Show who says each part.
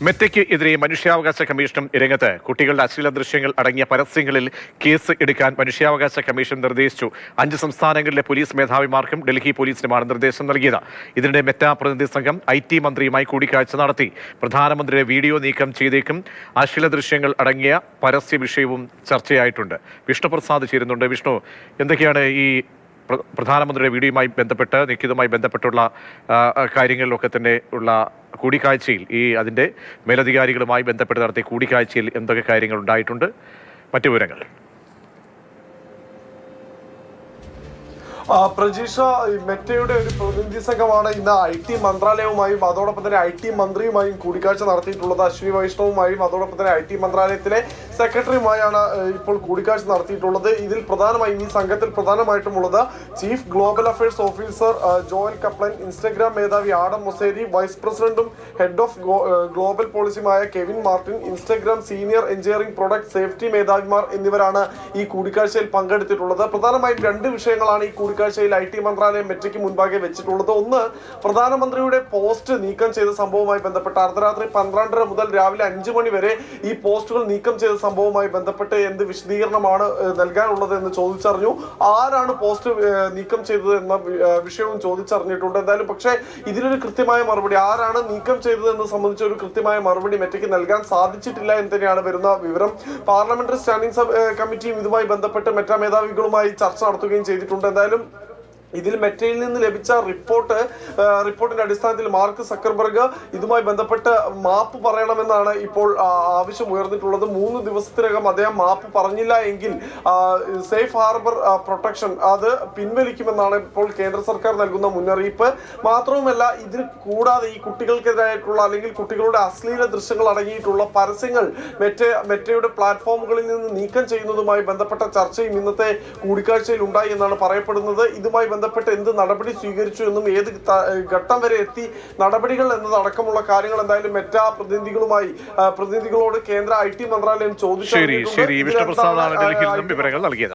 Speaker 1: മെറ്റയ്ക്ക് എതിരെ മനുഷ്യാവകാശ കമ്മീഷനും രംഗത്ത്. കുട്ടികളുടെ അശ്ലീല ദൃശ്യങ്ങൾ അടങ്ങിയ പരസ്യങ്ങളിൽ കേസ് എടുക്കാൻ മനുഷ്യാവകാശ കമ്മീഷൻ നിർദ്ദേശിച്ചു. 5 സംസ്ഥാനങ്ങളിലെ പോലീസ് മേധാവിമാർക്കും ഡൽഹി പോലീസിനുമാണ് നിർദ്ദേശം നൽകിയത്. ഇതിനിടെ മെറ്റ പ്രതിനിധി സംഘം IT മന്ത്രിയുമായി കൂടിക്കാഴ്ച നടത്തി. പ്രധാനമന്ത്രിയുടെ വീഡിയോ നീക്കം ചെയ്തേക്കും. അശ്ലീല ദൃശ്യങ്ങൾ അടങ്ങിയ പരസ്യ വിഷയവും ചർച്ചയായിട്ടുണ്ട്. വിഷ്ണുപ്രസാദ് ചേരുന്നുണ്ട്. വിഷ്ണു, എന്തൊക്കെയാണ് ഈ പ്രധാനമന്ത്രിയുടെ വീഡിയോയുമായി ബന്ധപ്പെട്ട് നീക്കിയതുമായി ബന്ധപ്പെട്ടുള്ള കാര്യങ്ങളിലൊക്കെ തന്നെ ഉള്ള കൂടിക്കാഴ്ചയിൽ അതിൻ്റെ മേലധികാരികളുമായി ബന്ധപ്പെട്ട് നടത്തിയ കൂടിക്കാഴ്ചയിൽ എന്തൊക്കെ കാര്യങ്ങൾ ഉണ്ടായിട്ടുണ്ട്? മറ്റു വിവരങ്ങൾ.
Speaker 2: പ്രജീഷ, മെറ്റയുടെ ഒരു പ്രതിനിധി സംഘമാണ് ഇന്ന് IT മന്ത്രാലയവുമായും അതോടൊപ്പം തന്നെ IT മന്ത്രിയുമായും കൂടിക്കാഴ്ച നടത്തിയിട്ടുള്ളത്. അശ്വിനി വൈഷ്ണവുമായും അതോടൊപ്പം തന്നെ IT മന്ത്രാലയത്തിലെ സെക്രട്ടറിയുമായാണ് ഇപ്പോൾ കൂടിക്കാഴ്ച നടത്തിയിട്ടുള്ളത്. ഇതിൽ പ്രധാനമായും ഈ സംഘത്തിൽ പ്രധാനമായിട്ടുമുള്ളത് chief global affairs officer Joel Kaplan, Instagram മേധാവി ആഡം മൊസേരി, വൈസ് പ്രസിഡന്റും ഹെഡ് ഓഫ് ഗ്ലോബൽ പോളിസിയുമായ Kevin Martin, Instagram senior engineering product safety മേധാവിമാർ എന്നിവരാണ് ഈ കൂടിക്കാഴ്ചയിൽ പങ്കെടുത്തിട്ടുള്ളത്. പ്രധാനമായും 2 വിഷയങ്ങളാണ് ഈ കൂടിക്കാഴ്ചയിൽ IT മന്ത്രാലയം മെറ്റയ്ക്ക് മുൻപാകെ വെച്ചിട്ടുള്ളത്. ഒന്ന്, പ്രധാനമന്ത്രിയുടെ പോസ്റ്റ് നീക്കം ചെയ്ത സംഭവവുമായി ബന്ധപ്പെട്ട് അർദ്ധരാത്രി 12:30 മുതൽ രാവിലെ 5 മണി വരെ ഈ പോസ്റ്റുകൾ നീക്കം ചെയ്ത സംഭവവുമായി ബന്ധപ്പെട്ട് എന്ത് വിശദീകരണമാണ് നൽകാനുള്ളത് എന്ന് ചോദിച്ചറിഞ്ഞു. ആരാണ് പോസ്റ്റ് നീക്കം ചെയ്തത് എന്ന വിഷയവും ചോദിച്ചറിഞ്ഞിട്ടുണ്ട്. എന്തായാലും പക്ഷേ ഇതിനൊരു കൃത്യമായ മറുപടി, ആരാണ് നീക്കം ചെയ്തത് എന്ന് സംബന്ധിച്ച ഒരു കൃത്യമായ മറുപടി മെറ്റയ്ക്ക് നൽകാൻ സാധിച്ചിട്ടില്ല എന്ന് തന്നെയാണ് വരുന്ന വിവരം. പാർലമെന്ററി സ്റ്റാൻഡിംഗ് കമ്മിറ്റിയും ഇതുമായി ബന്ധപ്പെട്ട് മെറ്റ മേധാവികളുമായി ചർച്ച നടത്തുകയും ചെയ്തിട്ടുണ്ട്. എന്തായാലും ഇതിൽ മെറ്റയിൽ നിന്ന് ലഭിച്ച റിപ്പോർട്ടിന്റെ അടിസ്ഥാനത്തിൽ മാർക്ക് സക്കർബർഗ് ഇതുമായി ബന്ധപ്പെട്ട് മാപ്പ് പറയണമെന്നാണ് ഇപ്പോൾ ആവശ്യം ഉയർന്നിട്ടുള്ളത്. 3 ദിവസത്തിനകം അദ്ദേഹം മാപ്പ് പറഞ്ഞില്ല എങ്കിൽ സേഫ് ഹാർബർ പ്രൊട്ടക്ഷൻ അത് പിൻവലിക്കുമെന്നാണ് ഇപ്പോൾ കേന്ദ്ര സർക്കാർ നൽകുന്ന മുന്നറിയിപ്പ്. മാത്രവുമല്ല, ഇതിന് കൂടാതെ ഈ കുട്ടികൾക്കെതിരായിട്ടുള്ള അല്ലെങ്കിൽ കുട്ടികളുടെ അശ്ലീല ദൃശ്യങ്ങൾ അടങ്ങിയിട്ടുള്ള പരസ്യങ്ങൾ മെറ്റയുടെ പ്ലാറ്റ്ഫോമുകളിൽ നിന്ന് നീക്കം ചെയ്യുന്നതുമായി ബന്ധപ്പെട്ട ചർച്ചയും ഇന്നത്തെ കൂടിക്കാഴ്ചയിൽ ഉണ്ടായി എന്നാണ് പറയപ്പെടുന്നത്. ഇതുമായി ബന്ധപ്പെട്ട് എന്ത് നടപടി സ്വീകരിച്ചു എന്നും ഏത് ഘട്ടം വരെ എത്തി നടപടികൾ എന്നതടക്കമുള്ള കാര്യങ്ങൾ എന്തായാലും മെറ്റ പ്രതിനിധികളോട് കേന്ദ്ര IT മന്ത്രാലയം ചോദിച്ചു.
Speaker 1: വിഷ്ണുപ്രസാദാണ് ഡൽഹിയിൽ നിന്നും വിവരങ്ങൾ നൽകിയത്.